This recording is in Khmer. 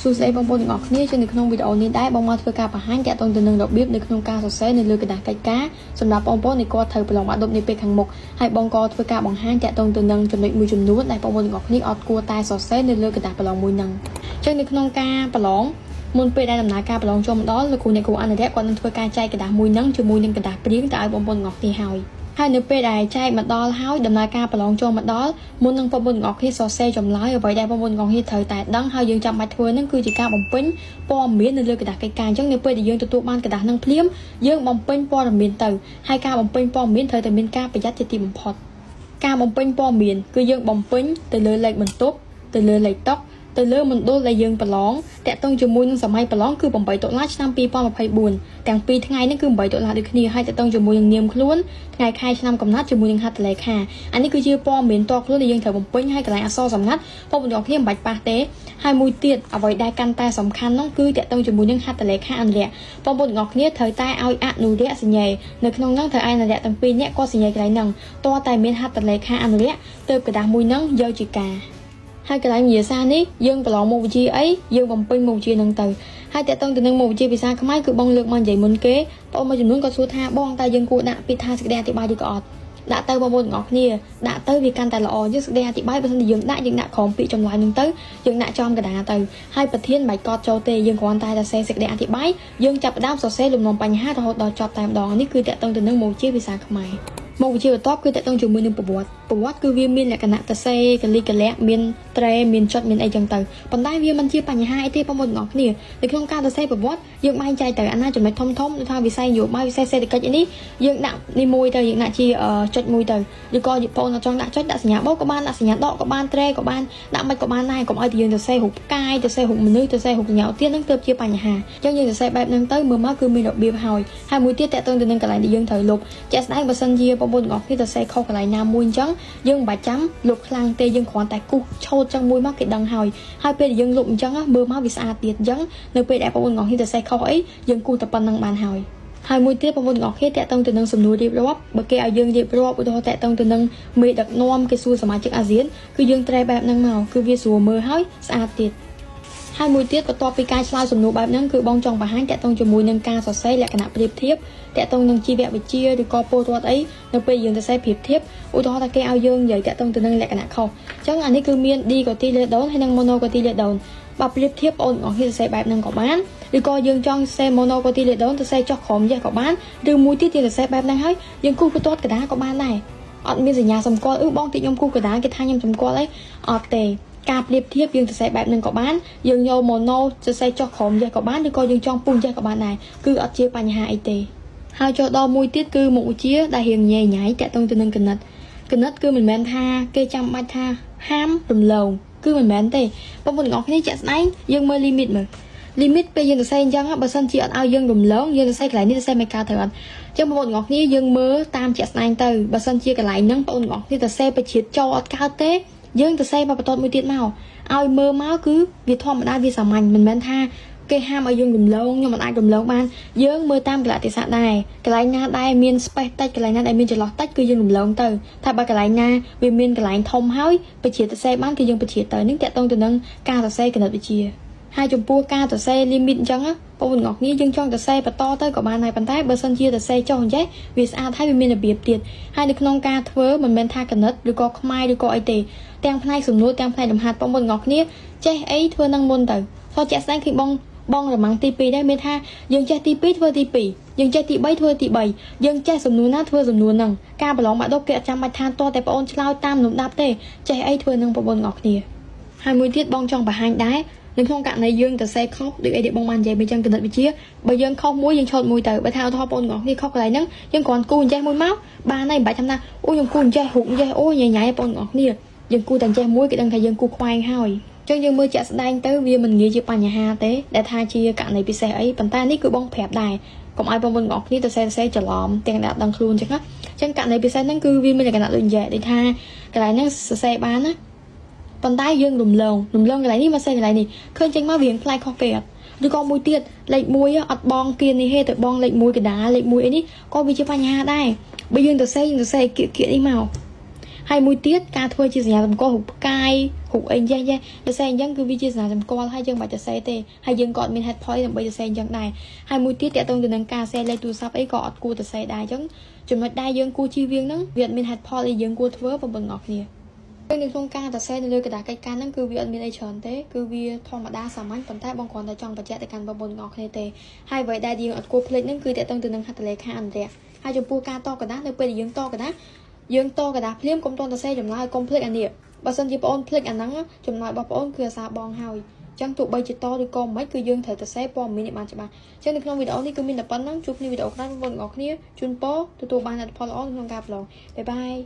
សួស្តីបងប្អូនទាំងអស់គ្នាជានៅក្នុងវីដេអូនេះដែរបងមកធ្វើការបង្ហាញតាក់ទងទៅនឹងរបៀបនៅក្នុងការសរសេរនៅលើกระดาษកិច្ចការសម្រាប់បងប្អូនដែលគាត់ត្រូវប្រឡងបាក់ឌុបនេះពេលខាងមុខហើយបងក៏ធ្វើការបង្ហាញតាក់ទងទៅនឹងចំណុចមួយចំនួនដែលបងប្អូនទាំងអស់គ្នាអត់គួរតែសរសេរនៅលើกระดาษប្រឡងមួយហ្នឹងអញ្ចឹងនៅក្នុងការប្រឡងមុនពេលដែលដំណើរការប្រឡងចូលមកដល់លោកគ្រូអ្នកគ្រូអនុរិយគាត់នឹងធ្វើការចែកกระดาษមួយហ្នឹងជាមួយនឹងกระดาษព្រៀងទៅឲ្យបងប្អូនទាំងអស់គ្នាហើយនៅពេលដែលចែកមកដល់ហើយដំណើរការប្រឡងចូលមកដល់មុននឹងបងប្អូនទាំងអស់គ្នាសរសេរចម្លើយអ្វីដែលបងប្អូនទាំងអស់គ្នាត្រូវតែដឹងហើយយើងចាំបាច់ធ្វើនឹងគឺជាការបំពេញព័ត៌មាននៅលើกระดาษកិច្ចការអញ្ចឹងនៅពេលដែលយើងទទួលបានกระดาษនឹងភ្លាមយើងបំពេញព័ត៌មានទៅហើយការបំពេញព័ត៌មានត្រូវតែមានការប្រយ័ត្នជាទីបំផុតការបំពេញព័ត៌មានគឺយើងបំពេញទៅលើលេខបន្ទប់ទៅលើលេខតុទៅលើមណ្ឌលដែលយើងប្រឡងតាក់ទងជាមួយនឹងសម័យប្រឡងគឺ8ដុល្លារឆ្នាំ2024ទាំង2ថ្ងៃនេះគឺ8ដុល្លារដូចគ្នាហើយតាក់ទងជាមួយនឹងនាមខ្លួនថ្ងៃខែឆ្នាំកំណត់ជាមួយនឹងហត្ថលេខាអានេះគឺជាព័ត៌មានតខ្លួនដែលយើងត្រូវបំពេញហើយកន្លែងអក្សរសម្ងាត់បងប្អូនទាំងគ្នាមិនបាច់ប៉ះទេហើយមួយទៀតអ្វីដែលកាន់តែសំខាន់នោះគឺតាក់ទងជាមួយនឹងហត្ថលេខាអនុរិយបងប្អូនទាំងគ្នាត្រូវតែឲ្យអនុរិយសញ្ញានៅក្នុងនោះត្រូវអនុរិយទាំងពីរនាក់គាត់សញ្ញាកន្លែងហ្នឹងតើតែមានហត្ថលេខាអនុរិយទៅกระดาษមួយហ្នឹងយកជាការហើយកន្លែងវិញ្ញាសានេះយើងប្រឡងមុខវិជ្ជាអីយើងបំពេញមុខវិជ្ជាហ្នឹងទៅហើយតើតើទៅនឹងមុខវិជ្ជាភាសាខ្មែរគឺបងលើកមកនិយាយមុនគេបងមួយចំនួនក៏សួរថាបងតែយើងគួរដាក់ពាក្យថាសេចក្តីអធិប្បាយឬក៏អត់ដាក់ទៅបងប្អូនទាំងអស់គ្នាដាក់ទៅវាកាន់តែល្អយើងសេចក្តីអធិប្បាយបើមិនយើងដាក់ក្រោមពាក្យចម្លើយហ្នឹងទៅយើងដាក់ចំកណ្ដាលទៅហើយប្រធានមិនបាច់កត់ចូលទេយើងគ្រាន់តែសរសេរសេចក្តីអធិប្បាយយើងចាប់ផ្ដើមសរសេរលំនាំបញ្ហារហូតដល់ចប់តែម្ដងនេះគឺតើតើទៅនឹងមុខវិជ្ជាភាសាខ្មែរមុខវិជ្ជាបន្ទាប់គឺតកតងជាមួយនឹងប្រវត្តិគឺវាមានលក្ខណៈសរសេរកលិកលៈមានត្រេមានចុចមានអីចឹងទៅប៉ុន្តែវាមិនជាបញ្ហាអីទេបងប្អូនទាំងអស់គ្នានៅក្នុងការសរសេរប្រវត្តិយើងបែងចែកទៅអាណាចំណុចធំដូចថាវិស័យនយោបាយវិស័យសេដ្ឋកិច្ចនេះយើងដាក់នេះមួយទៅយើងដាក់ជាចុចមួយទៅឬក៏បងប្អូនចង់ដាក់ចុចដាក់សញ្ញាបូកក៏បានដាក់សញ្ញាដកក៏បានត្រេក៏បានដាក់មិនក៏បានដែរកុំឲ្យតែយើងសរសេររូបផ្កាយសរសេររូបមនុស្សសរសេររូបសញ្ញាទៀតនឹងទើបជាបញ្ហាអញ្ចឹងយើងសរសេរបែបហ្នឹងទៅមើលមកគឺមានរបៀបហើយមួយទៀតតកតងទៅនឹងកន្លែងដែលយើងត្រូវលុបជាក់ស្ដែងបើសិនជាបងប្អូនទាំងអស់គ្នាសរសេរខុសកន្លែងណាមួយអញ្ចឹងយើងមិនបាច់ចាំលុបខ្លាំងទេយើងគ្រាន់តែគូសឆូតចឹងមួយមកគេដឹងហើយពេលដែលយើងលុបអញ្ចឹងមើលមកវាស្អាតទៀតអញ្ចឹងនៅពេលដែលបងប្អូនទាំងអស់គ្នាសរសេរខុសអីយើងគូសតែប៉ុណ្្នឹងបានហើយមួយទៀតបងប្អូនទាំងអស់គ្នាតាក់ទងទៅនឹងសំណួររៀបរាប់បើគេឲ្យយើងរៀបរាប់ឧទាហរណ៍តាក់ទងទៅនឹងមេដឹកនាំគេសួរសមាជិកអាស៊ានគឺយើងត្រេះបែបហ្នឹងមកគឺវាស្រួលមើលហើយស្អាតទៀតហើយមួយទៀតបន្ទាប់ពីការឆ្លើយសំណួរបែបហ្នឹងគឺបងចង់បង្ហាញតាក់ទងជាមួយនឹងការសរសេរលក្ខណៈប្រៀបធៀបតាក់ទងនឹងជីវវិទ្យាឬក៏ពលរដ្ឋអីនៅពេលយើងសរសេរប្រៀបធៀបឧទាហរណ៍ថាគេឲ្យយើងនិយាយតាក់ទងទៅនឹងលក្ខណៈខុសអញ្ចឹងអានេះគឺមាន dicotyledone ហើយនិង monocotyledone បើប្រៀបធៀបបងប្អូនសរសេរបែបហ្នឹងក៏បានឬក៏យើងចង់សរសេរ monocotyledone សរសេរចុះក្រោមយេក៏បានឬមួយទៀតយើងសរសេរបែបហ្នឹងហើយយើងគូសបន្ទាត់កណ្ដាលក៏បានដែរអត់មានសញ្ញាសម្គាល់បងតិចខ្ញុំគូសកណ្ដាលគេថាខ្ញុំសម្គាល់អីអត់ទេការប្រៀបធៀបយើងសរសេរបែបហ្នឹងក៏បានយើងយក mono សរសេរចុះក្រោមយេក៏បានឬក៏យើងចង់ពុះយេក៏បានដែរគឺអត់ជាបញ្ហាអីទេហើយចូលដល់មួយទៀតគឺមុខវិជ្ជាដែលរៀងញ៉ៃញ៉ៃតាក់ទងទៅនឹងគណិតគឺមិនមែនថាគេចាំបាច់ថាហាមរំលងគឺមិនមែនទេបងប្អូនទាំងអស់គ្នាជាក់ស្ដែងយើងមើល limit ពេលយើងសរសេរអញ្ចឹងបើសិនជាអត់ឲ្យយើងរំលងយើងសរសេរកន្លែងនេះសរសេរមិនកើតត្រូវអត់អញ្ចឹងបងប្អូនទាំងអស់គ្នាយើងមើលតាមជាក់ស្ដែងទៅបើសិនជាកន្លែងហ្នឹងបងប្អូនទាំងអស់គ្នាសរសេរបញ្ជាចូលអត់កើតទេយើងសរសេរមកបន្ទាត់មួយទៀតមកឲ្យមើលមកគឺវាធម្មតាវាសាមញ្ញមិនមែនថាគេហាមឲ្យយើងរំលងខ្ញុំមិនអាចរំលងបានយើងមើលតាមកលៈទេសៈដែរកន្លែងណាដែលមាន space តិចកន្លែងណាដែលមានចន្លោះតិចគឺយើងរំលងទៅថាបើកន្លែងណាវាមានកន្លែងធំហើយបញ្ជាសរសេរបានគឺយើងបញ្ជាទៅនឹងតាក់ទងទៅនឹងការសរសេរគណិតវិទ្យាហើយចំពោះការសរសេរ limit អញ្ចឹងបងប្អូនទាំងអស់គ្នាយើងចង់សរសេរបន្តទៅក៏បានដែរប៉ុន្តែបើសិនជាសរសេរចុះអញ្ចេះវាស្អាតហើយវាមានរបៀបទៀតហើយនៅក្នុងការធ្វើមិនមែនថាគណិតឬក៏ខ្មែរឬក៏អីទេទាំងផ្នែកសំណួរទាំងផ្នែកលំហាត់បងប្អូនទាំងអស់គ្នាចេះអីធ្វើនឹងមុនទៅព្រោះជាក់ស្ដែងគឺបងរមាំងទី2ដែរមានថាយើងចេះទី2ធ្វើទី2យើងចេះទី3ធ្វើទី3យើងចេះសំណួរណាធ្វើសំណួរហ្នឹងការប្រឡងបាក់ឌុបគេអត់ចាំបាច់ថាតតែបងអូនឆ្លើយតាមលំដាប់ទេចេះអីធ្វើនឹងបងប្អូនទាំងអស់គ្នាហើយមួយទៀតបងចង់បង្ហាញដែរនៅក្នុងករណីយើងទៅសេខុសដូចអីដែលបងបាននិយាយពីចឹងគណិតវិទ្យាបើយើងខុសមួយយើងឆោតមួយទៅបើថាឧទាហរណ៍បងប្អូនទាំងអស់គ្នាខុសកន្លែងហ្នឹងយើងគ្រាន់គូអញ្ចេះមួយមកបានហើយមិនបាច់ចាំថាអូខ្ញុំគូអញ្ចេះរូបអញ្ចេះអូញ៉ៃញ៉ៃបងប្អូនទាំងអស់គ្នាយើងគូតែអញ្ចេះមួយគេដឹងថាយើងគូខ្វែងហើយអញ្ចឹងយើងមើលជាក់ស្ដែងទៅវាមិនងាយជាបញ្ហាទេដែលថាជាករណីពិសេសអីប៉ុន្តែនេះគឺបងប្រាប់ដែរកុំឲ្យបងប្អូនទាំងអស់គ្នាទៅសរសេរច្រឡំទាំងអ្នកដឹងខ្លួនអញ្ចឹងណាអញ្ចឹងករណីពិសេសហ្នឹងគឺវាមានលក្ខណៈដូចនិយាយថាកន្លែងហ្នឹងសរសេរបានណាប៉ុន្តែយើងរំលងកន្លែងនេះមកសេកន្លែងនេះឃើញចេញមកវាផ្លែខុសគេអត់ឬក៏មួយទៀតលេខ1អត់បងគៀននេះទេទៅបងលេខ1កណ្ដាលលេខ1អីនេះក៏វាជាបញ្ហាដែរបើយើងទៅសេគៀកនេះមក hai mũi tiết ca thôi chia sẻ làm co hụt cai hụt anh giang giang để xem giang cứ vi chia sẻ làm co hai dân bài cho xe tê hai dân gọn mình hết point làm bây giờ xem giang này hai mũi tiết tẹt tông từ nâng ca xe lên tu sắp ấy gọt cua từ xe đai giống chừng nói đai dân cua chi viên đó việt mình hết point dân cua thưa và bừng ngọt nè cái này không ca từ xe này lôi cái đá cây can nó cứ việt mình đây chọn thế cứ vi thong mà đa sản còn tay bong còn tại trong và chạy tại can và bừng ngọt này tê hai vậy đai dân ở cua plate nó cứ tẹt tông từ nâng hạt lệ khan tê hai chồng cua ca to cái đá nơi bây giờ dân to cái đá dương to cái đá phim công tôn ta xe chấm lại công phết anh điệp bà sân chỉ ôn phết anh nắng chấm lại bà ôn cửa xa bong hào chẳng tụ bay chỉ to đi con mấy cứ dương thể ta xe bom mini bàn cho bà chẳng được trong video này cứ mình là bắn nắng chụp video khác vâng ngọc nia chun po tụi ban là follow on không gặp lòng bye bye